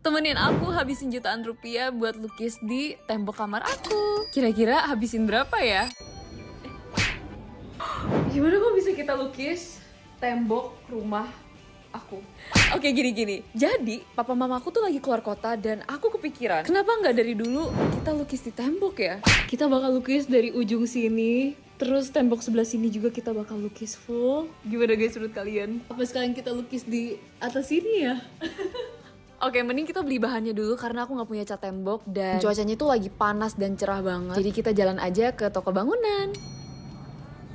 Temenin aku habisin jutaan rupiah buat lukis di tembok kamar aku. Kira-kira habisin berapa ya? Gimana kok bisa kita lukis tembok rumah aku? Oke, gini. Jadi, papa mamaku tuh lagi keluar kota dan aku kepikiran, kenapa nggak dari dulu kita lukis di tembok ya? Kita bakal lukis dari ujung sini, terus tembok sebelah sini juga kita bakal lukis full. Gimana guys menurut kalian? Apa sekalian kita lukis di atas sini ya? Oke, mending kita beli bahannya dulu karena aku nggak punya cat tembok dan cuacanya tuh lagi panas dan cerah banget. Jadi kita jalan aja ke toko bangunan.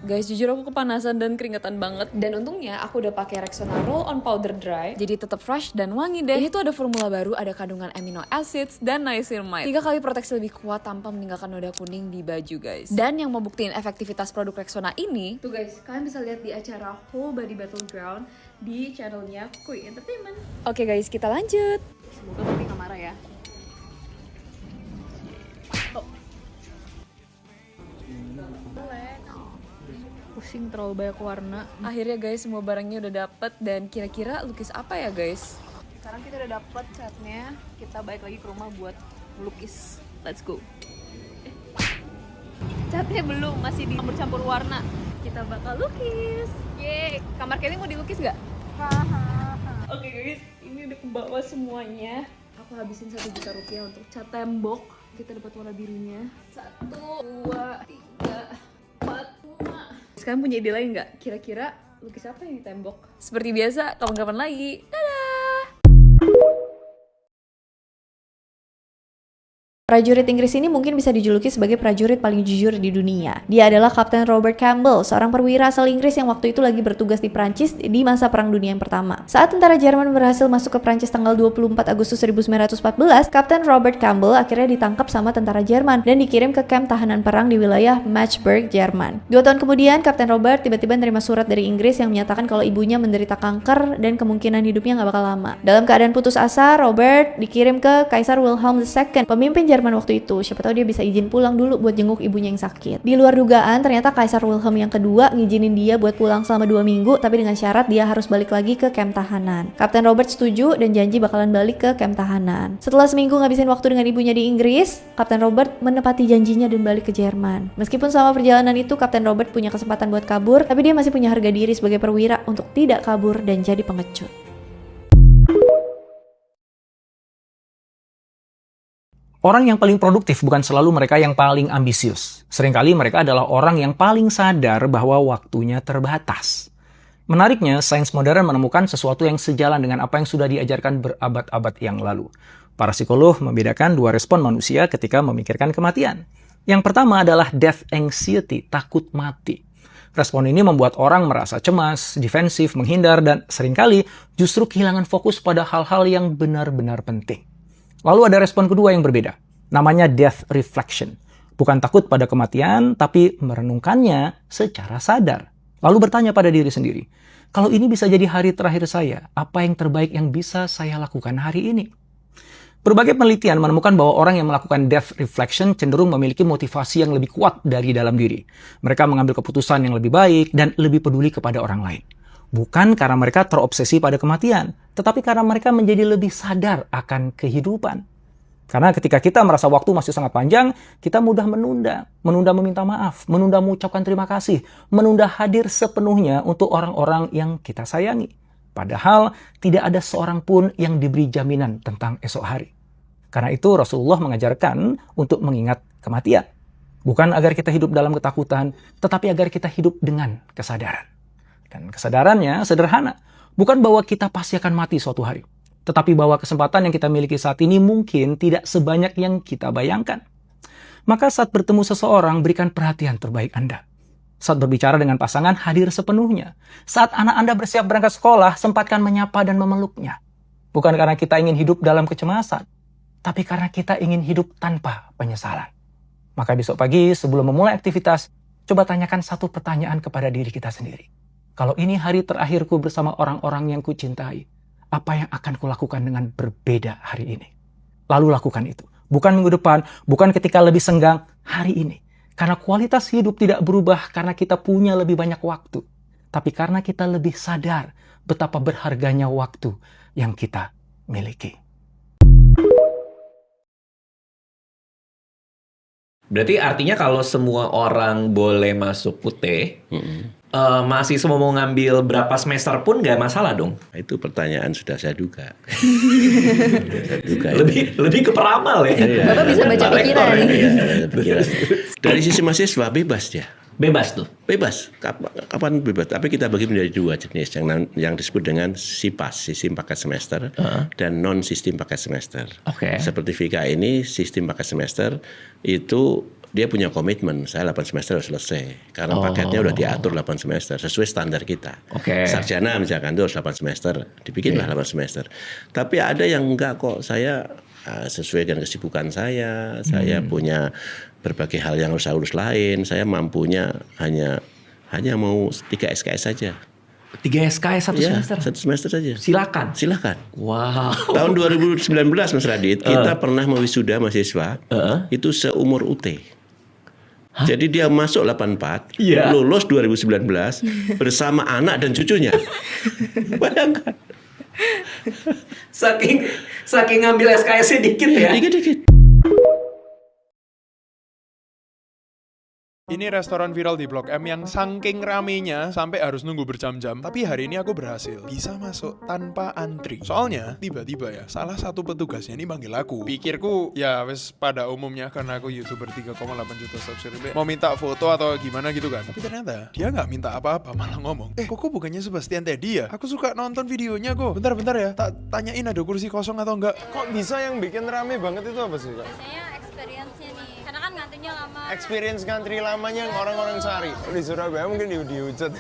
Guys, jujur aku kepanasan dan keringetan banget. Dan untungnya aku udah pakai Rexona Roll On Powder Dry, jadi tetap fresh dan wangi deh. Ini tuh ada formula baru, ada kandungan amino acids dan niacinamide. 3 kali proteksi lebih kuat tanpa meninggalkan noda kuning di baju, guys. Dan yang mau buktiin efektivitas produk Rexona ini, tuh guys, kalian bisa lihat di acara Whole Body Battleground di channelnya Kui Entertainment. Oke guys, kita lanjut. Semoga Papi nggak marah ya. Pusing terlalu banyak warna. Akhirnya guys, semua barangnya udah dapet. Dan kira-kira lukis apa ya guys? Sekarang kita udah dapet catnya. Kita balik lagi ke rumah buat melukis. Let's go. Catnya belum, masih dicampur-campur warna. Kita bakal lukis. Yeay, kamar Kelly mau dilukis gak? Oke guys, ini udah kebawa semuanya. Aku habisin 1 juta rupiah untuk cat tembok. Kita dapat warna birunya. 1, 2, 3, 4, 5. Sekarang punya ide lain nggak? Kira-kira lukis apa yang di tembok? Seperti biasa, kapan-kapan lagi. Dadah! Prajurit Inggris ini mungkin bisa dijuluki sebagai prajurit paling jujur di dunia. Dia adalah Kapten Robert Campbell, seorang perwira asal Inggris yang waktu itu lagi bertugas di Prancis di masa Perang Dunia yang Pertama. Saat tentara Jerman berhasil masuk ke Prancis tanggal 24 Agustus 1914, Kapten Robert Campbell akhirnya ditangkap sama tentara Jerman dan dikirim ke kamp tahanan perang di wilayah Magdeburg, Jerman. 2 tahun kemudian, Kapten Robert tiba-tiba menerima surat dari Inggris yang menyatakan kalau ibunya menderita kanker dan kemungkinan hidupnya nggak bakal lama. Dalam keadaan putus asa, Robert dikirim ke Kaisar Wilhelm II, pemimpin Jerman waktu itu. Siapa tahu dia bisa izin pulang dulu buat jenguk ibunya yang sakit. Di luar dugaan, ternyata Kaisar Wilhelm yang kedua ngizinin dia buat pulang selama 2 minggu, tapi dengan syarat dia harus balik lagi ke kamp tahanan. Kapten Robert setuju dan janji bakalan balik ke kamp tahanan. Setelah seminggu ngabisin waktu dengan ibunya di Inggris, Kapten Robert menepati janjinya dan balik ke Jerman. Meskipun selama perjalanan itu Kapten Robert punya kesempatan buat kabur, tapi dia masih punya harga diri sebagai perwira untuk tidak kabur dan jadi pengecut. Orang yang paling produktif bukan selalu mereka yang paling ambisius. Seringkali mereka adalah orang yang paling sadar bahwa waktunya terbatas. Menariknya, sains modern menemukan sesuatu yang sejalan dengan apa yang sudah diajarkan berabad-abad yang lalu. Para psikolog membedakan 2 respon manusia ketika memikirkan kematian. Yang pertama adalah death anxiety, takut mati. Respon ini membuat orang merasa cemas, defensif, menghindar, dan seringkali justru kehilangan fokus pada hal-hal yang benar-benar penting. Lalu ada respon kedua yang berbeda, namanya death reflection. Bukan takut pada kematian, tapi merenungkannya secara sadar. Lalu bertanya pada diri sendiri, kalau ini bisa jadi hari terakhir saya, apa yang terbaik yang bisa saya lakukan hari ini? Berbagai penelitian menemukan bahwa orang yang melakukan death reflection cenderung memiliki motivasi yang lebih kuat dari dalam diri. Mereka mengambil keputusan yang lebih baik dan lebih peduli kepada orang lain. Bukan karena mereka terobsesi pada kematian, tetapi karena mereka menjadi lebih sadar akan kehidupan. Karena ketika kita merasa waktu masih sangat panjang, kita mudah menunda meminta maaf, menunda mengucapkan terima kasih, menunda hadir sepenuhnya untuk orang-orang yang kita sayangi. Padahal tidak ada seorang pun yang diberi jaminan tentang esok hari. Karena itu Rasulullah mengajarkan untuk mengingat kematian. Bukan agar kita hidup dalam ketakutan, tetapi agar kita hidup dengan kesadaran. Dan kesadarannya sederhana, bukan bahwa kita pasti akan mati suatu hari, tetapi bahwa kesempatan yang kita miliki saat ini mungkin tidak sebanyak yang kita bayangkan. Maka saat bertemu seseorang, berikan perhatian terbaik Anda. Saat berbicara dengan pasangan, hadir sepenuhnya. Saat anak Anda bersiap berangkat sekolah, sempatkan menyapa dan memeluknya. Bukan karena kita ingin hidup dalam kecemasan, tapi karena kita ingin hidup tanpa penyesalan. Maka besok pagi sebelum memulai aktivitas, coba tanyakan 1 pertanyaan kepada diri kita sendiri. Kalau ini hari terakhirku bersama orang-orang yang kucintai, apa yang akan kulakukan dengan berbeda hari ini? Lalu lakukan itu. Bukan minggu depan, bukan ketika lebih senggang, hari ini. Karena kualitas hidup tidak berubah karena kita punya lebih banyak waktu. Tapi karena kita lebih sadar betapa berharganya waktu yang kita miliki. Berarti artinya kalau semua orang boleh masuk UT, mahasiswa mau ngambil berapa semester pun nggak masalah dong? Itu pertanyaan sudah saya duga. Lebih ke peramal ya. Bapak bisa baca Pak Rektor pikiran. ya. Pikiran. Dari sisi mahasiswa bebas dia. Bebas tuh. Bebas, kapan bebas. Tapi kita bagi menjadi dua jenis yang disebut dengan SIPAS, sistem paket semester, dan non sistem paket semester. Oke. Seperti VK ini sistem paket semester itu dia punya komitmen, saya 8 semester harus selesai. Karena paketnya udah diatur 8 semester sesuai standar kita. Oke. Sarjana misalkan itu harus 8 semester, dibikinlah 8 semester. Tapi ada yang enggak kok, saya sesuai dengan kesibukan saya punya berbagai hal yang harus saya urus lain, saya mampunya hanya mau 3 SKS saja. 3 SKS satu semester? Satu semester saja. Silakan. Wow. Tahun 2019 Mas Radit, kita pernah mewisuda mahasiswa, itu seumur UT. Jadi dia masuk 84, lulus 2019 bersama anak dan cucunya. Bayangkan. Saking ngambil SKS-nya dikit ya. Dikit-dikit. Ini restoran viral di Blok M yang saking ramenya sampai harus nunggu berjam-jam. Tapi hari ini aku berhasil bisa masuk tanpa antri. Soalnya tiba-tiba ya salah satu petugasnya ini manggil aku. Pikirku ya wes pada umumnya karena aku YouTuber 3,8 juta subscriber mau minta foto atau gimana gitu kan. Tapi ternyata dia nggak minta apa-apa, malah ngomong, kok bukannya Sebastian Teddy ya? Aku suka nonton videonya kok. Bentar ya, tak tanyain ada kursi kosong atau enggak. Kok bisa yang bikin rame banget itu apa sih Kak? Biasanya experience-nya nih, karena kan ngantrinya lama. Experience ngantri lamanya yang orang-orang cari. Di Surabaya mungkin dihujat.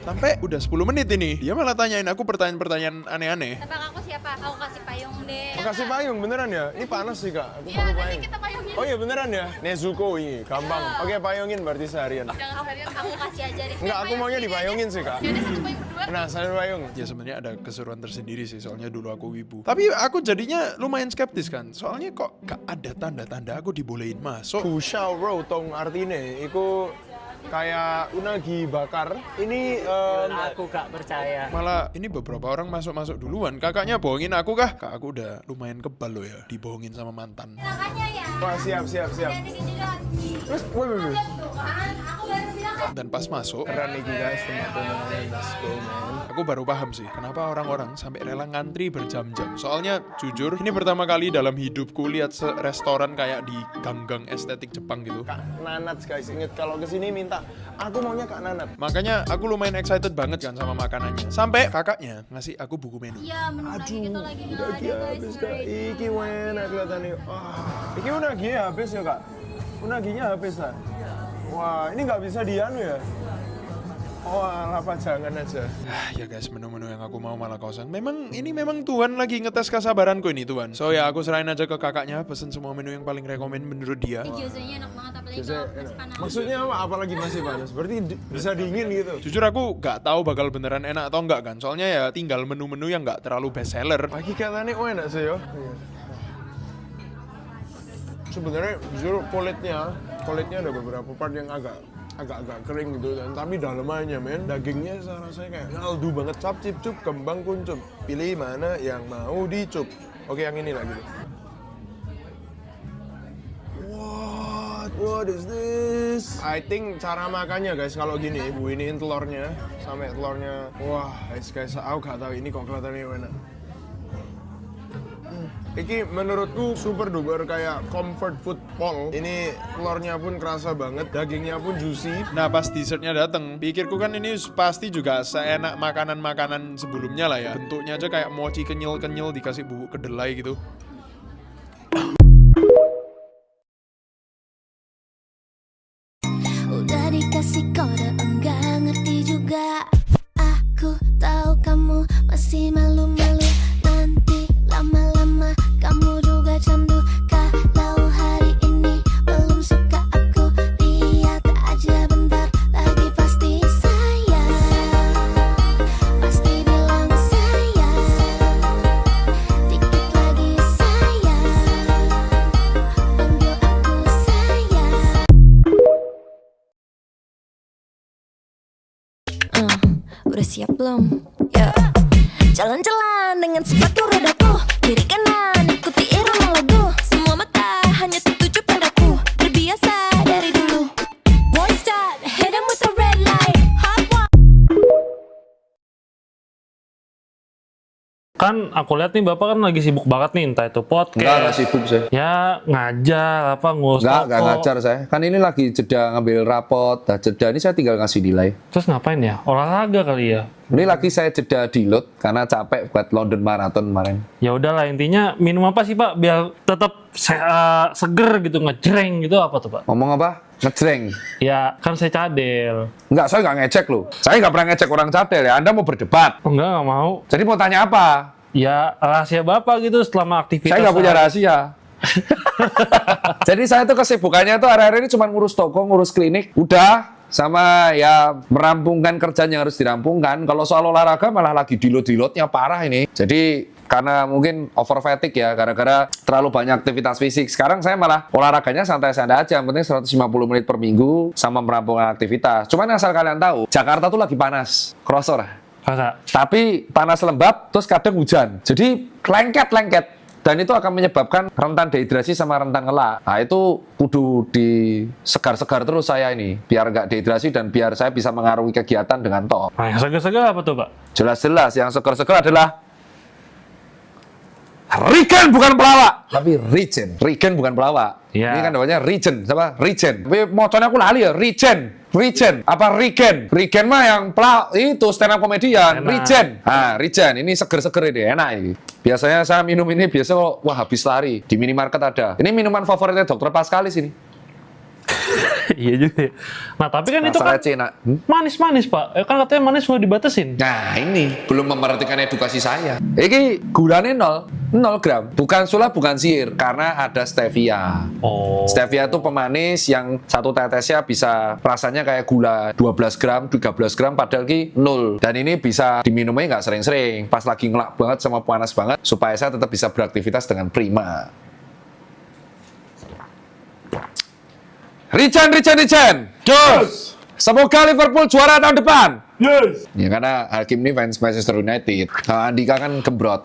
Sampai udah 10 menit ini, dia malah tanyain aku pertanyaan-pertanyaan aneh-aneh. Tebak aku siapa? Aku kasih payung deh. Mau kasih payung beneran ya? Ini panas sih Kak, aku perlu payung. Kita payungin. Oh iya beneran ya? Nezuko ini, gampang. Oke payungin berarti seharian. Jangan serius, aku kasih aja deh. Enggak, aku maunya dipayungin sih Kak. Jadi satu payung berdua. Nah, saya payung. Ya sebenarnya ada keseruan tersendiri sih, soalnya dulu aku wibu. Tapi aku jadinya lumayan skeptis kan, soalnya kok gak ada tanda-tanda aku dibolehin masuk. Kushao bro, tong artinya, itu kayak unagi bakar. Ini aku gak percaya. malah ini beberapa orang masuk duluan. Kakaknya bohongin aku kah? Kak aku udah lumayan kebal loh ya, dibohongin sama mantan. Makanya ya. Wah siap. Jangan digini lagi. Terus, Tuh kan, aku baru bilang kan. dan pas masuk, keren nih guys, aku baru paham sih kenapa orang-orang sampai rela ngantri berjam-jam. Soalnya jujur, ini pertama kali dalam hidupku lihat restoran kayak di gang-gang estetik Jepang gitu. Kak Nanat guys, inget kalau kesini minta, aku maunya Kak Nanat. Makanya aku lumayan excited banget kan sama makanannya. Sampai kakaknya ngasih aku buku menu. Iya, menu lagi kita lagi nggak ada guys. Habis Kak, iki enak kelihatannya. Iki unagi habis ya Kak? Unaginya habis lah. Wah, ini nggak bisa dianu ya? Oh, apa jangan aja. Ya guys, menu-menu yang aku mau malah kosong. Memang Tuhan lagi ngetes kesabaranku ini Tuhan. So ya aku serahin aja ke kakaknya, pesen semua menu yang paling rekomen menurut dia. Gyozanya enak banget, apalagi kalau masih panas. Maksudnya apa? Apalagi masih panas? Berarti bisa dingin gitu? Jujur aku gak tahu bakal beneran enak atau enggak kan. Soalnya ya tinggal menu-menu yang gak terlalu best seller. Pagi katanya enak sih ya. Sebenarnya jujur kulitnya ada beberapa part yang agak kering gitu kan, tapi dalamannya men, dagingnya saya rasanya kayak ngaldu banget. Cap cip cup kembang kuncup, pilih mana yang mau dicup. Oke, yang ini lah gitu. What is this? I think cara makannya guys kalau gini, ibu iniin telurnya sampai telurnya. Wah guys, aku gak tahu ini kok kelihatannya enak. Iki menurutku super duper kayak comfort food pol. Ini telurnya pun kerasa banget, dagingnya pun juicy. Nah pas dessertnya dateng, pikirku kan ini pasti juga seenak makanan-makanan sebelumnya lah ya. Bentuknya aja kayak mochi kenyal-kenyal dikasih bubuk kedelai gitu. Udah dikasih kode enggak ngerti juga. Aku tahu kamu masih malu-malu. Nanti lama-lama kamu juga candu. Kalau hari ini belum suka aku, lihat aja bentar lagi pasti sayang. Pasti bilang sayang. Dikit lagi sayang. Panggil aku sayang. Udah siap belum? Ya. Jalan-jalan dengan sepatu rodaku, kiri kanan ikuti irama lagu. Semua mata hanya tertuju padaku, terbiasa Kan aku lihat nih Bapak kan lagi sibuk banget nih, entah itu podcast. Enggak sibuk saya. Ya ngajar apa ngurus Enggak toko. ngajar saya. Kan ini lagi jeda ngambil rapot. Nah, jeda ini saya tinggal ngasih nilai. Terus ngapain ya? Olahraga kali ya. Ini lagi saya jeda deload karena capek buat London Marathon kemarin. Ya udahlah, intinya minum apa sih Pak biar tetap seger gitu, ngejreng gitu, apa tuh Pak? Ngomong apa? Ngejreng. Ya kan saya cadel. Enggak, saya nggak ngecek loh. Saya nggak pernah ngecek orang cadel ya. Anda mau berdebat? Enggak mau. Jadi mau tanya apa? Ya rahasia Bapak gitu selama aktivitas. Saya nggak punya rahasia. Jadi saya tuh kesibukannya tuh hari-hari ini cuma ngurus toko, ngurus klinik, udah. Sama ya merampungkan kerjaan yang harus dirampungkan. Kalau soal olahraga malah lagi deload-deloadnya parah ini. Jadi karena mungkin over fatigue ya, gara-gara terlalu banyak aktivitas fisik. Sekarang saya malah olahraganya santai-santai aja, yang penting 150 menit per minggu sama merampungkan aktivitas. Cuman asal kalian tahu, Jakarta tuh lagi panas, krosor. Tapi panas lembab, terus kadang hujan. Jadi lengket-lengket. Dan itu akan menyebabkan rentan dehidrasi sama rentan ngelak. Nah itu kudu disegar-segar terus saya ini. Biar nggak dehidrasi dan biar saya bisa mengaruhi kegiatan dengan toh. Nah, yang segar-segar apa tuh Pak? Jelas-jelas yang segar-segar adalah Regen bukan pelawak, tapi Regen. Regen bukan pelawak. Ya. Ini kan namanya Regen, siapa? Regen. Tapi moconnya aku lali ya, Regen. Regen, apa Regen? Regen mah yang pelawak, itu stand up komedian. Regen. Ah, Regen. Ini seger-seger ini, enak ini. Biasanya saya minum ini, biasa kok, wah habis lari. Di minimarket ada. Ini minuman favoritnya Dokter Paskalis ini. Iya juga. Nah tapi kan itu kan manis-manis Pak. Kan katanya manis sudah dibatasin. Nah ini belum memerhatikan edukasi saya. Ini gulanya 0 gram. Bukan sulap, bukan sihir. Karena ada stevia. Stevia itu pemanis yang satu tetesnya bisa rasanya kayak gula 12 gram, 13 gram padahal ki 0. Dan ini bisa diminumnya nggak sering-sering. Pas lagi ngelak banget sama panas banget supaya saya tetap bisa beraktivitas dengan prima. Regen. Yes. Semoga Liverpool juara tahun depan. Yes. Ya karena Hakim ini fans Manchester United. Nah, Andika kan gembrot.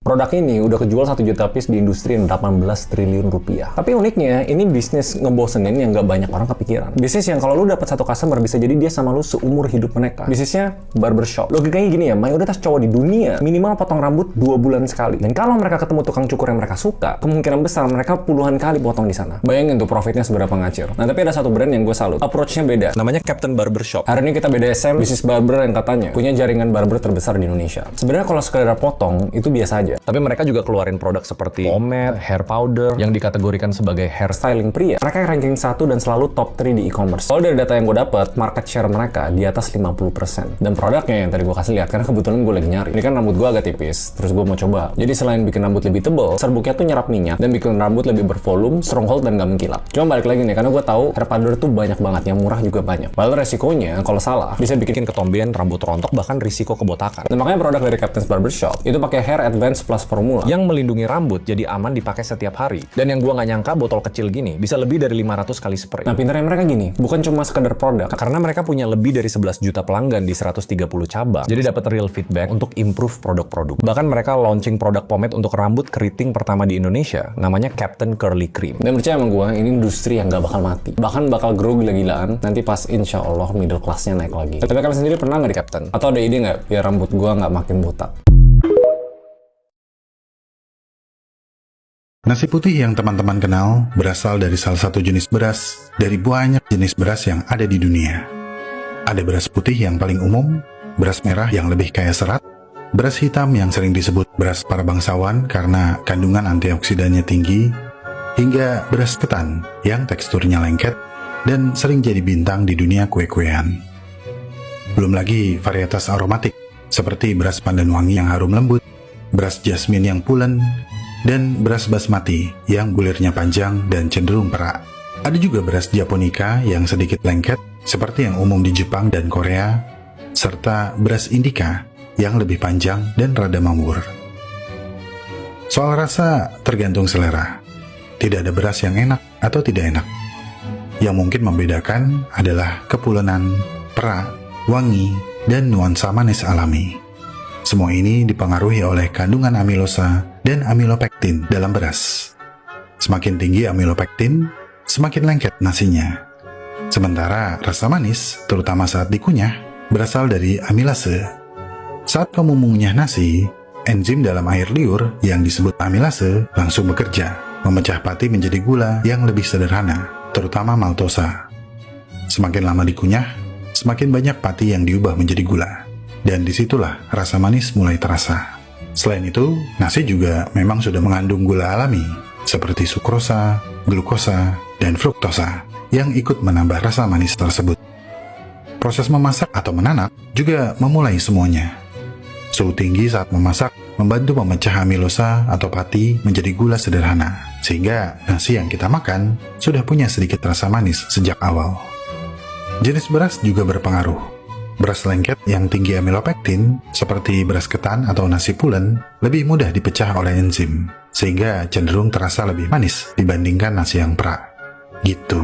Produk ini udah kejual 1 juta piece di industri 18 triliun rupiah. Tapi uniknya, ini bisnis ngebosenin yang gak banyak orang kepikiran. Bisnis yang kalau lu dapat satu customer bisa jadi dia sama lu seumur hidup mereka. Bisnisnya barbershop. Logikanya gini ya, mayoritas cowok di dunia minimal potong rambut 2 bulan sekali. Dan kalau mereka ketemu tukang cukur yang mereka suka, kemungkinan besar mereka puluhan kali potong di sana. Bayangin tuh profitnya seberapa ngacir. Nah tapi ada satu brand yang gue salut. Approach-nya beda. Namanya Captain Barbershop. Hari ini kita BDSM, bisnis barber yang katanya punya jaringan barber terbesar di Indonesia. Sebenarnya kalau sekedar potong, itu biasa aja. Tapi mereka juga keluarin produk seperti pomade, hair powder, yang dikategorikan sebagai hair styling pria. Mereka ranking 1 dan selalu top 3 di e-commerce. Kalau dari data yang gue dapat, market share mereka di atas 50%. Dan produknya yang tadi gue kasih lihat, karena kebetulan gue lagi nyari. Ini kan rambut gue agak tipis, terus gue mau coba. Jadi selain bikin rambut lebih tebal, serbuknya tuh nyerap minyak dan bikin rambut lebih bervolume, stronghold, dan gak mengkilap. Cuma balik lagi nih, karena gue tahu hair powder tuh banyak banget, yang murah juga banyak. Lalu resikonya, kalau salah, bisa bikin ketombean, rambut rontok, bahkan risiko kebotakan. Dan makanya produk dari Captain's Barbershop itu pakai Hair Advance Plus formula yang melindungi rambut jadi aman dipakai setiap hari. Dan yang gua nggak nyangka botol kecil gini bisa lebih dari 500 kali spray. Nah pintarnya mereka gini, bukan cuma sekedar produk, karena mereka punya lebih dari 11 juta pelanggan di 130 cabang. Jadi dapat real feedback untuk improve produk-produk. Bahkan mereka launching produk pomade untuk rambut keriting pertama di Indonesia, namanya Captain Curly Cream. Dan percaya sama gua, ini industri yang nggak bakal mati. Bahkan bakal grow gila-gilaan nanti pas insya Allah middle class-nya naik lagi. Tapi kalian sendiri pernah nggak di Captain? Atau ada ide nggak biar rambut gua nggak makin botak? Nasi putih yang teman-teman kenal berasal dari salah satu jenis beras dari banyak jenis beras yang ada di dunia. Ada beras putih yang paling umum, beras merah yang lebih kaya serat, beras hitam yang sering disebut beras para bangsawan karena kandungan antioksidannya tinggi, hingga beras ketan yang teksturnya lengket dan sering jadi bintang di dunia kue-kuean. Belum lagi varietas aromatik seperti beras pandan wangi yang harum lembut, beras jasmin yang pulen, dan beras basmati yang bulirnya panjang dan cenderung perak. Ada juga beras japonica yang sedikit lengket seperti yang umum di Jepang dan Korea, serta beras indica yang lebih panjang dan rada mawur. Soal rasa tergantung selera. Tidak ada beras yang enak atau tidak enak. Yang mungkin membedakan adalah kepulenan, perak, wangi, dan nuansa manis alami. Semua ini dipengaruhi oleh kandungan amilosa dan amilopektin dalam beras. Semakin tinggi amilopektin, semakin lengket nasinya. Sementara rasa manis, terutama saat dikunyah, berasal dari amilase. Saat kamu mengunyah nasi, enzim dalam air liur yang disebut amilase langsung bekerja, memecah pati menjadi gula yang lebih sederhana, terutama maltosa. Semakin lama dikunyah, semakin banyak pati yang diubah menjadi gula. Dan disitulah rasa manis mulai terasa. Selain itu, nasi juga memang sudah mengandung gula alami, seperti sukrosa, glukosa, dan fruktosa, yang ikut menambah rasa manis tersebut. Proses memasak atau menanak juga memulai semuanya. Suhu tinggi saat memasak membantu memecah amilosa atau pati menjadi gula sederhana, sehingga nasi yang kita makan sudah punya sedikit rasa manis sejak awal. Jenis beras juga berpengaruh. Beras lengket yang tinggi amilopektin, seperti beras ketan atau nasi pulen, lebih mudah dipecah oleh enzim, sehingga cenderung terasa lebih manis dibandingkan nasi yang perak. Gitu.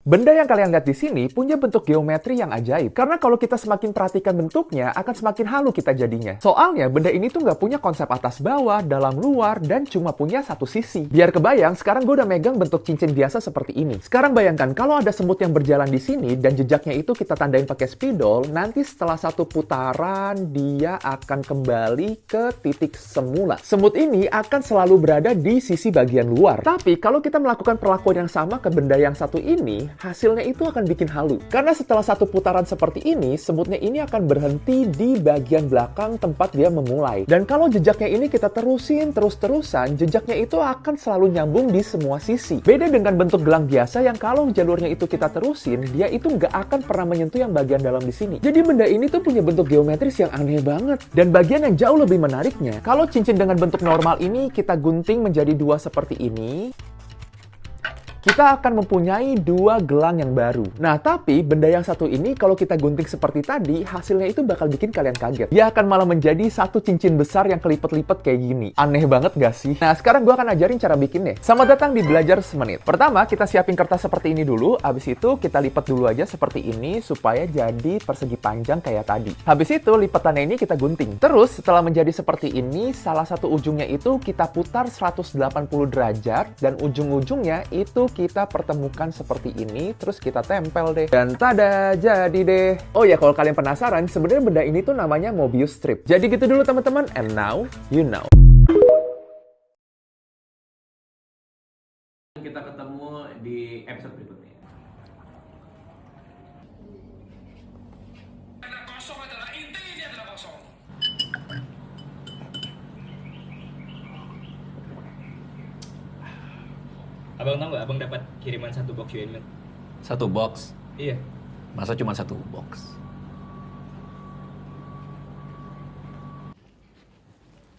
Benda yang kalian lihat di sini punya bentuk geometri yang ajaib. Karena kalau kita semakin perhatikan bentuknya, akan semakin halu kita jadinya. Soalnya, benda ini tuh nggak punya konsep atas bawah, dalam luar, dan cuma punya satu sisi. Biar kebayang, sekarang gue udah megang bentuk cincin biasa seperti ini. Sekarang bayangkan, kalau ada semut yang berjalan di sini, dan jejaknya itu kita tandain pakai spidol, nanti setelah satu putaran, dia akan kembali ke titik semula. Semut ini akan selalu berada di sisi bagian luar. Tapi, kalau kita melakukan perlakuan yang sama ke benda yang satu ini, hasilnya itu akan bikin halu. Karena setelah satu putaran seperti ini, semutnya ini akan berhenti di bagian belakang tempat dia memulai. Dan kalau jejaknya ini kita terusin terus-terusan, jejaknya itu akan selalu nyambung di semua sisi. Beda dengan bentuk gelang biasa yang kalau jalurnya itu kita terusin, dia itu nggak akan pernah menyentuh yang bagian dalam di sini. Jadi benda ini tuh punya bentuk geometris yang aneh banget. Dan bagian yang jauh lebih menariknya, kalau cincin dengan bentuk normal ini kita gunting menjadi dua seperti ini, kita akan mempunyai dua gelang yang baru. Nah, tapi benda yang satu ini kalau kita gunting seperti tadi, hasilnya itu bakal bikin kalian kaget. Dia akan malah menjadi satu cincin besar yang kelipet-lipet kayak gini. Aneh banget gak sih? Nah, sekarang gue akan ajarin cara bikinnya. Selamat datang di Belajar Semenit. Pertama, kita siapin kertas seperti ini dulu. Habis itu, kita lipat dulu aja seperti ini supaya jadi persegi panjang kayak tadi. Habis itu, lipatannya ini kita gunting. Terus, setelah menjadi seperti ini, salah satu ujungnya itu kita putar 180 derajat dan ujung-ujungnya itu kita pertemukan seperti ini, terus kita tempel deh. Dan tada, jadi deh. Oh ya, kalau kalian penasaran, sebenarnya benda ini tuh namanya Mobius strip. Jadi gitu dulu teman-teman, and now you know. Kita ketemu di episode berikutnya. Abang tahu nggak? Abang dapat kiriman satu box UN Milk. Satu box? Iya. Masa cuma satu box?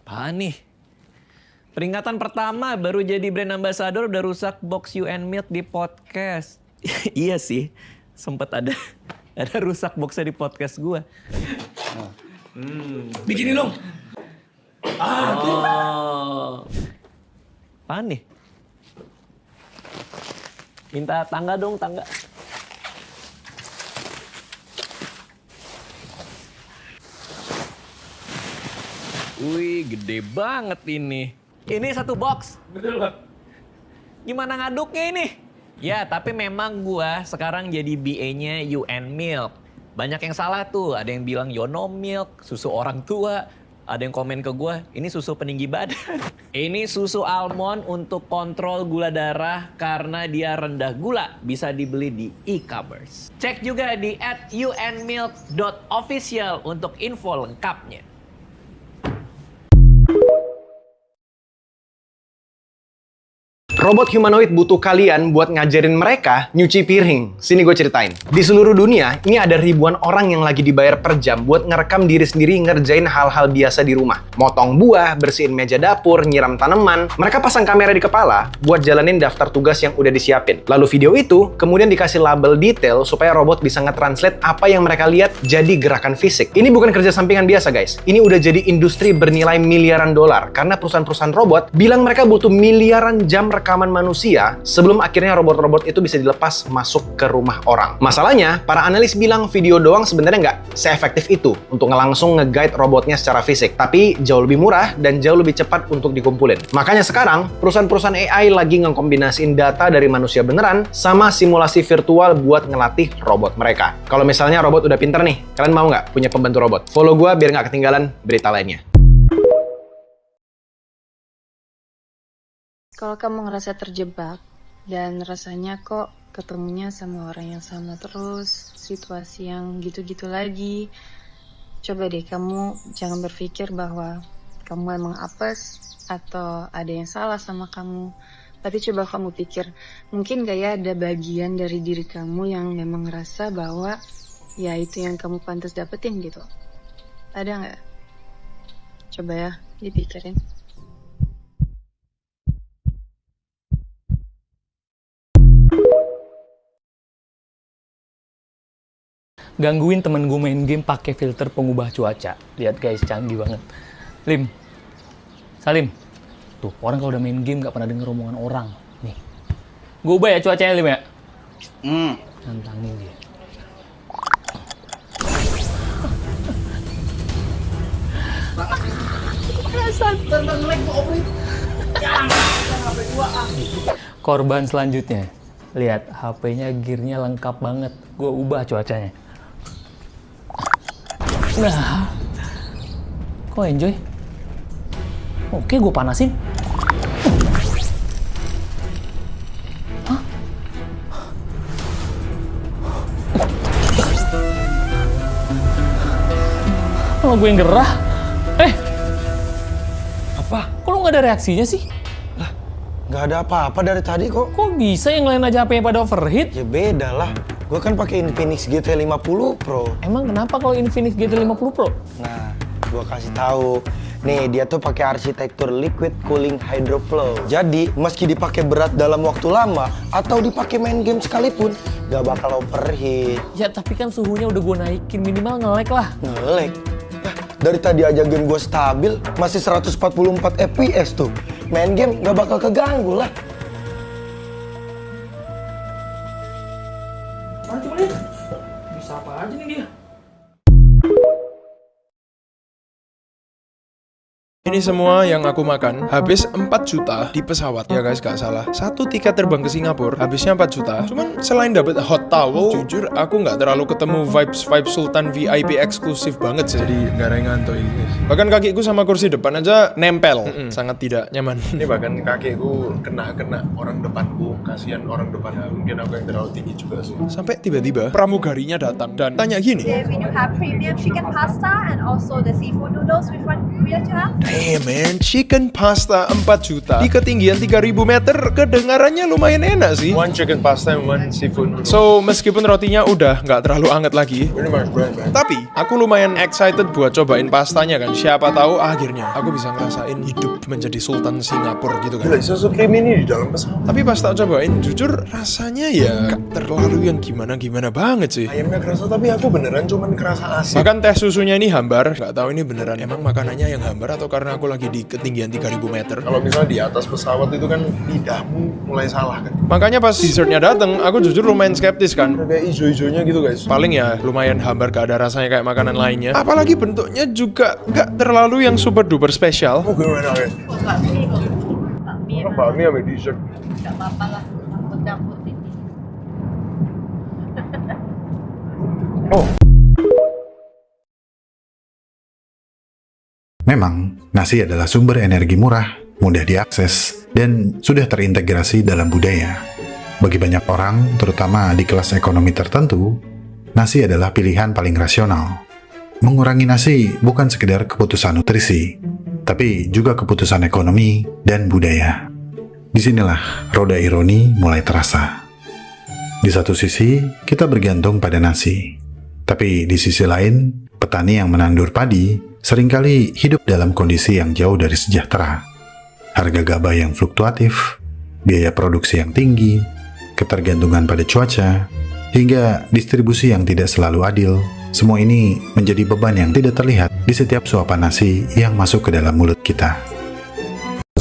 Apaan nih? Peringatan pertama baru jadi brand ambassador udah rusak box UN Milk di podcast. Iya sih, sempet ada rusak boxnya di podcast gua. Bikinin dong. Apaan nih? Minta tangga dong, tangga. Wih, gede banget ini. Ini satu box. Betul, Bang. Gimana ngaduknya ini? Ya, tapi memang gua sekarang jadi BA-nya UN Milk. Banyak yang salah tuh. Ada yang bilang Yono Milk, susu orang tua. Ada yang komen ke gue, ini susu peninggi badan. Ini susu almond untuk kontrol gula darah karena dia rendah gula. Bisa dibeli di e-commerce. Cek juga di @unmilk.official untuk info lengkapnya. Robot humanoid butuh kalian buat ngajarin mereka nyuci piring. Sini gue ceritain. Di seluruh dunia, ini ada ribuan orang yang lagi dibayar per jam buat ngerekam diri sendiri ngerjain hal-hal biasa di rumah. Motong buah, bersihin meja dapur, nyiram tanaman. Mereka pasang kamera di kepala buat jalanin daftar tugas yang udah disiapin. Lalu video itu kemudian dikasih label detail supaya robot bisa nge-translate apa yang mereka lihat jadi gerakan fisik. Ini bukan kerja sampingan biasa, guys. Ini udah jadi industri bernilai miliaran dolar karena perusahaan-perusahaan robot bilang mereka butuh miliaran jam rekaman rekaman manusia sebelum akhirnya robot-robot itu bisa dilepas masuk ke rumah orang. Masalahnya, para analis bilang video doang sebenarnya nggak seefektif itu untuk langsung nge-guide robotnya secara fisik, tapi jauh lebih murah dan jauh lebih cepat untuk dikumpulin. Makanya sekarang, perusahaan-perusahaan AI lagi ngekombinasiin data dari manusia beneran sama simulasi virtual buat ngelatih robot mereka. Kalau misalnya robot udah pinter nih, kalian mau nggak punya pembantu robot? Follow gue biar nggak ketinggalan berita lainnya. Kalau kamu ngerasa terjebak dan rasanya kok ketemunya sama orang yang sama terus, situasi yang gitu-gitu lagi, coba deh kamu jangan berpikir bahwa kamu emang apes atau ada yang salah sama kamu. Tapi coba kamu pikir, mungkin gak ya ada bagian dari diri kamu yang memang ngerasa bahwa ya itu yang kamu pantas dapetin gitu. Ada nggak? Coba ya dipikirin. Gangguin temen gue main game pakai filter pengubah cuaca. Lihat guys, canggih banget. Lim, Salim, tuh orang kalau udah main game gak pernah denger omongan orang. Nih, gue ubah ya cuacanya Lim ya. Nantangin dia. Korban selanjutnya. Lihat, HP-nya gearnya lengkap banget. Gue ubah cuacanya. Nah, kok enjoy? Oke, gue panasin. Hah? Kalau gue yang gerah, apa? Kok lu nggak ada reaksinya sih? Lah, nggak ada apa-apa dari tadi kok. Kok bisa yang lain aja HP-nya pada overheat? Ya beda lah. Gue kan pakai Infinix GT50 Pro. Emang kenapa kalau Infinix GT50 Pro? Nah, gue kasih tahu. Nih, dia tuh pakai arsitektur liquid cooling hydroflow. Jadi, meski dipakai berat dalam waktu lama atau dipakai main game sekalipun, gak bakal overheat. Ya, tapi kan suhunya udah gue naikin, minimal nge-lag lah. Nge-lag? Nah, dari tadi aja game gue stabil, masih 144 FPS tuh. Main game gak bakal keganggu lah. Coba lihat. Bisa apa aja nih dia? Ini semua yang aku makan habis 4 juta di pesawat. Ya guys, gak salah. Satu tiket terbang ke Singapura habisnya 4 juta. Cuman selain dapat hot towel, jujur aku nggak terlalu ketemu vibes Sultan VIP eksklusif banget sih. Jadi nggak ada yang ngantuk ini. Bahkan kakiku sama kursi depan aja nempel. Sangat tidak nyaman. Ini bahkan kakiku kena orang depanku. Kasihan orang depan. Ya, mungkin aku yang terlalu tinggi juga sih. Sampai tiba-tiba pramugarinya datang dan tanya gini. We do have premium chicken pasta and also the seafood noodles. Which one would you like to have? Damn man, chicken pasta 4 juta di ketinggian 3000 meter, kedengarannya lumayan enak sih. One chicken pasta and one seafood noodles. So, meskipun rotinya udah nggak terlalu anget lagi, tapi aku lumayan excited buat cobain pastanya kan. Siapa tahu akhirnya aku bisa ngerasain hidup menjadi Sultan Singapura gitu kan. Susu krim ini di dalam pesawat. Tapi pas tak cobain, jujur rasanya ya gak terlalu yang gimana-gimana banget sih. Ayamnya kerasa tapi aku beneran cuman kerasa asin. Bahkan teh susunya ini hambar, nggak tahu ini beneran emang makanannya yang hambar atau karena aku lagi di ketinggian 3000 meter. Kalau misalnya di atas pesawat itu kan lidahmu mulai salah kan. Makanya pas dessertnya dateng, aku jujur lumayan skeptis kan. Kayak ijo-ijonya gitu guys. Paling ya lumayan hambar, gak ada rasanya kayak makanan lainnya. Apalagi bentuknya juga gak terlalu yang super duper spesial. Oh gimana guys? Bakmi sama dessert. Gak apa-apa lah, campur ini. Oh. Memang, nasi adalah sumber energi murah, mudah diakses, dan sudah terintegrasi dalam budaya. Bagi banyak orang, terutama di kelas ekonomi tertentu, nasi adalah pilihan paling rasional. Mengurangi nasi bukan sekedar keputusan nutrisi, tapi juga keputusan ekonomi dan budaya. Disinilah roda ironi mulai terasa. Di satu sisi, kita bergantung pada nasi. Tapi di sisi lain, petani yang menandur padi seringkali hidup dalam kondisi yang jauh dari sejahtera. Harga gabah yang fluktuatif, biaya produksi yang tinggi, ketergantungan pada cuaca, hingga distribusi yang tidak selalu adil, semua ini menjadi beban yang tidak terlihat di setiap suapan nasi yang masuk ke dalam mulut kita.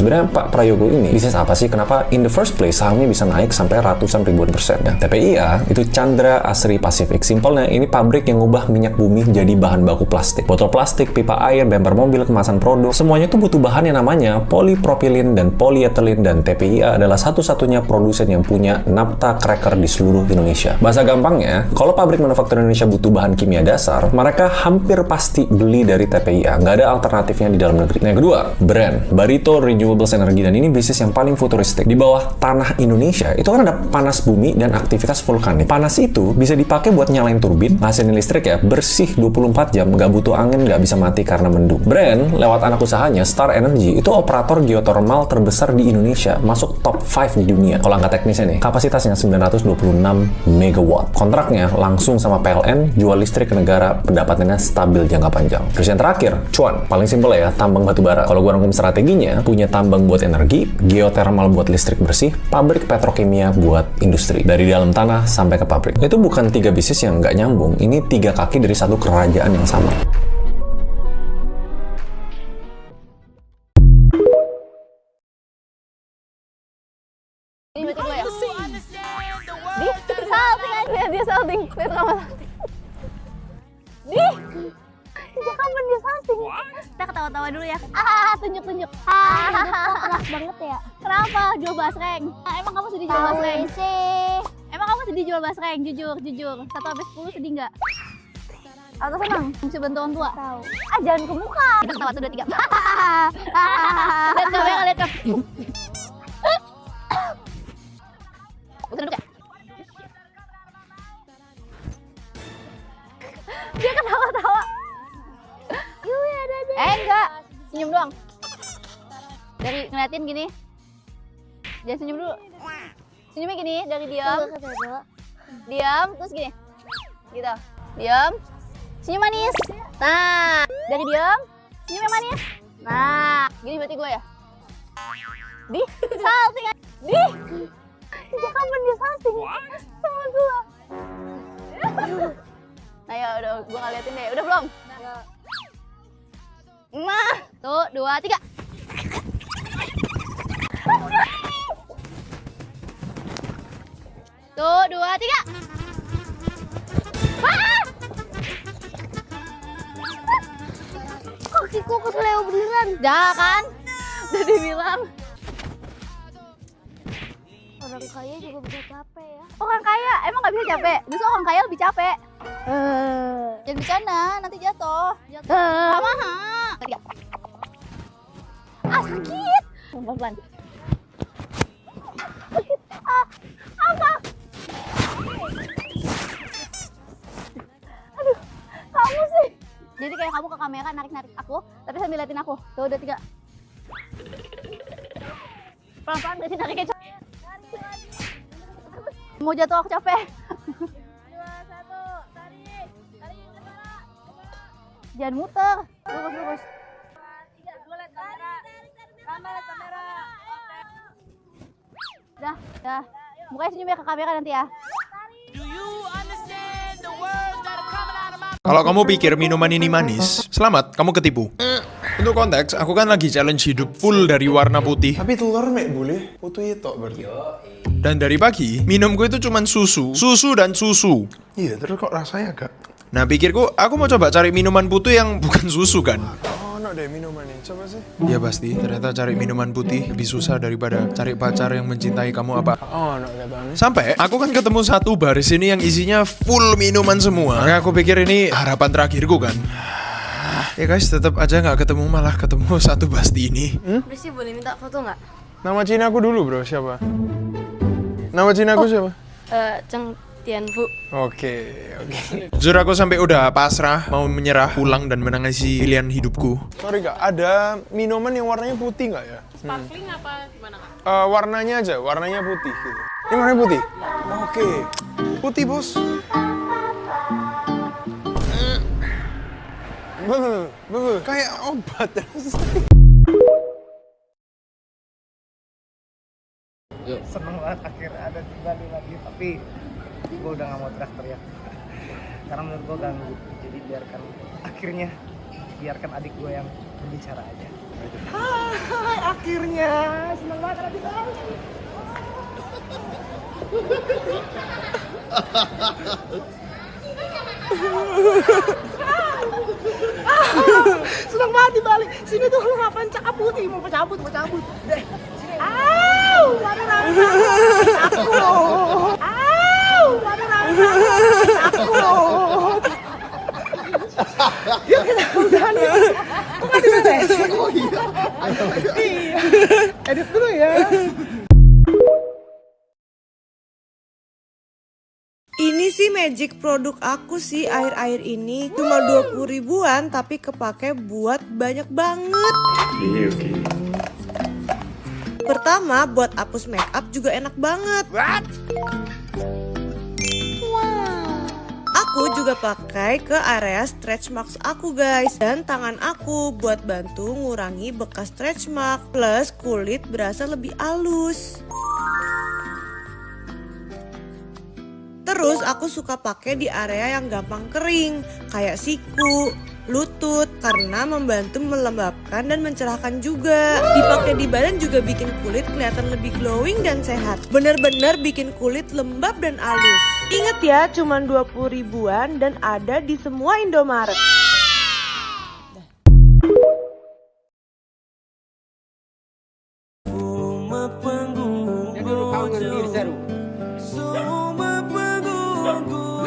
Sebenarnya Pak Prayogo ini bisnis apa sih? Kenapa in the first place sahamnya bisa naik sampai ratusan ribuan persen? Nah, TPIA itu Chandra Asri Pacific. Simpelnya ini pabrik yang ngubah minyak bumi jadi bahan baku plastik. Botol plastik, pipa air, bemper mobil, kemasan produk, semuanya tuh butuh bahan yang namanya polipropilin dan polyethylene, dan TPIA adalah satu-satunya produsen yang punya naphtha cracker di seluruh Indonesia. Bahasa gampangnya, kalau pabrik manufaktur Indonesia butuh bahan kimia dasar, mereka hampir pasti beli dari TPIA. Nggak ada alternatifnya di dalam negeri. Nah, yang kedua, brand Barito Renewables Energy, dan ini bisnis yang paling futuristik. Di bawah tanah Indonesia itu kan ada panas bumi dan aktivitas vulkanik. Panas itu bisa dipakai buat nyalain turbin, ngasilin listrik ya, bersih 24 jam, nggak butuh angin, nggak bisa mati karena mendung. Brand lewat anak usahanya Star Energy itu operator geothermal terbesar di Indonesia, masuk top 5 di dunia. Kalau angka teknisnya nih, kapasitasnya 926 megawatt. Kontraknya langsung sama PLN, jual listrik ke negara, pendapatannya stabil jangka panjang. Terus yang terakhir, cuan. Paling simpel ya, tambang batu bara. Kalau gua rangkum strateginya, punya tambang buat energi, geothermal buat listrik bersih, pabrik petrokimia buat industri. Dari dalam tanah sampai ke pabrik. Itu bukan 3 bisnis yang nggak nyambung, ini 3 kaki dari satu kerajaan yang sama. Ini berarti gue ya? Salting aja, dia salting. Lihat kamu salting. Sejak kapan dia salting? Kita ketawa-tawa dulu ya. Tunjuk-tunjuk. Keras banget ya. Kenapa? Jual basreng. Emang kamu sedih jual basreng? Emang kamu sedih jual basreng? Jujur. 1-10 sedih nggak? Atau senang? Bisa bantu orang tua? Tahu. Jangan ke muka. Kita ketawa 1, 2, 3. Lihat kamera, lihat kamera. Bukan duduk ya? Dia ketawa-tawa. Enggak, senyum doang. Dari ngeliatin gini. Jangan senyum dulu. Senyumnya gini, dari diam. Diam, terus gini. Gitu. Diam. Senyum manis. Nah, dari diam. Senyum yang manis. Nah, gini berarti gue ya. Salting aja. Sejak kapan dia salting sama gue? Nah ya udah, gue ngeliatin deh. Udah belum? Nah, 1, 2, 3. Tuh, 2, 3. Kakiku kesleo beneran. Dah kan? Udah dibilang. Orang kaya juga bisa capek ya. Orang kaya emang nggak bisa capek. Justru orang kaya lebih capek. Jangan bercanda, nanti jatuh. Sama. Sakit. Pelan-pelan. Sakit. Apa? Aduh, kamu sih. Jadi kayak kamu ke kamera narik-narik aku, tapi sambil liatin aku. Tuh, udah 3. Pelan-pelan berarti nariknya. Mau jatuh aku capek. 2, 1, tarik. Jangan muter. Lurus. 3, 2, lihat kamera. Kamera. Dah. Mukanya senyum ya ke kamera nanti ya. Kalau kamu pikir minuman ini manis, selamat, kamu ketipu. Untuk konteks, aku kan lagi challenge hidup full dari warna putih. Tapi telur mek boleh, putih itu berarti. Dan dari pagi, minumku itu cuman susu dan susu. Iya, terus kok rasanya agak. Nah, pikirku, aku mau coba cari minuman putih yang bukan susu kan. Oh, no deh minuman ini, coba sih. Ya pasti, ternyata cari minuman putih lebih susah daripada cari pacar yang mencintai kamu apa. Oh, no deh banget. Sampai, aku kan ketemu satu baris ini yang isinya full minuman semua. Makanya aku pikir ini harapan terakhirku kan. Ya guys, tetap aja nggak ketemu, malah ketemu satu Basti ini. Bro sih boleh minta foto nggak? Nama Cina aku dulu bro, siapa? Nama Cina aku siapa? Cheng Tianfu. Oke. Jujur aku sampai udah pasrah, mau menyerah, pulang dan menangisi pilihan hidupku. Sorry kak, ada minuman yang warnanya putih nggak ya? Sparkling apa gimana kak? Warnanya aja, warnanya putih gitu. Ini warnanya putih? Oke. Putih bos. Kayak obat. Seneng banget akhirnya ada kembali lagi, tapi gue udah gak mau teriak-teriak karena menurut gue ganggu, jadi biarkan akhirnya biarkan adik gue yang berbicara aja. Akhirnya senang banget adik gue. Senang banget di Bali. Sini tuh lu ngapain cabut? Mau cabut. Deh, sini. Mana Ramza? Aku. Mana Ramza? Aku. Yuk kita udahan ya. Kok nggak diberesin? Oh iya. Iya. Edit dulu ya. Ini sih magic produk aku sih akhir-akhir ini. Cuma 20 ribuan tapi kepake buat banyak banget. Pertama buat hapus makeup juga enak banget. Aku juga pakai ke area stretch marks aku guys. Dan tangan aku buat bantu ngurangi bekas stretch mark. Plus kulit berasa lebih halus. Terus aku suka pakai di area yang gampang kering, kayak siku, lutut, karena membantu melembabkan dan mencerahkan juga. Dipakai di badan juga bikin kulit kelihatan lebih glowing dan sehat. Bener-bener bikin kulit lembab dan halus. Ingat ya, cuma 20 ribuan dan ada di semua Indomaret.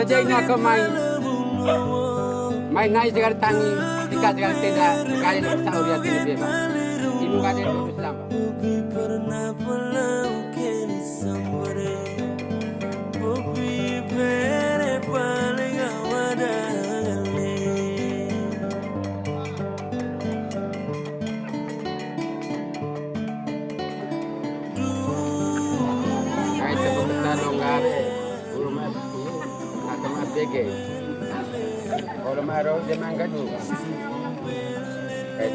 Kerjanya ke main naik sekali tangi, tiga sekali tenda, sekali sahur ya tidak bebas. Ibu kan yang lulus lama. Kayak tepuk kita longgar, Bege, orang marah dia mangkadu.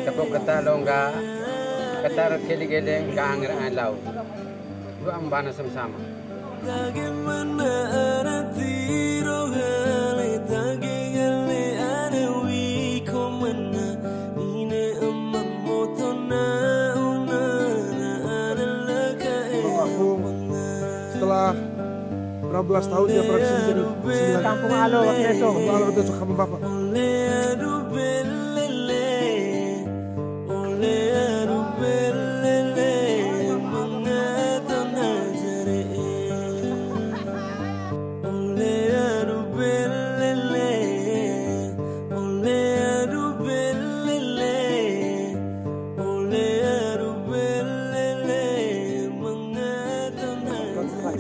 Tepuk kata longga, kata keli-keli kangeran laut. Dua ambana sama-sama. Setelah 16 tahun dia praksi menjadi Kampung Alo waktu itu. Kampung Alo waktu itu kampung bapak.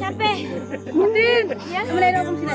Capek. Udin, ya, mulai dong sini.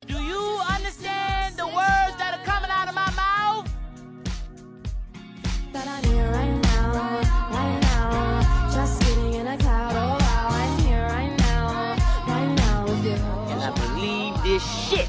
Do you understand the words that are coming out of my mouth? That I'm here right now, just sitting in a cloud. Oh wow, I'm here right now with you. And I believe this shit.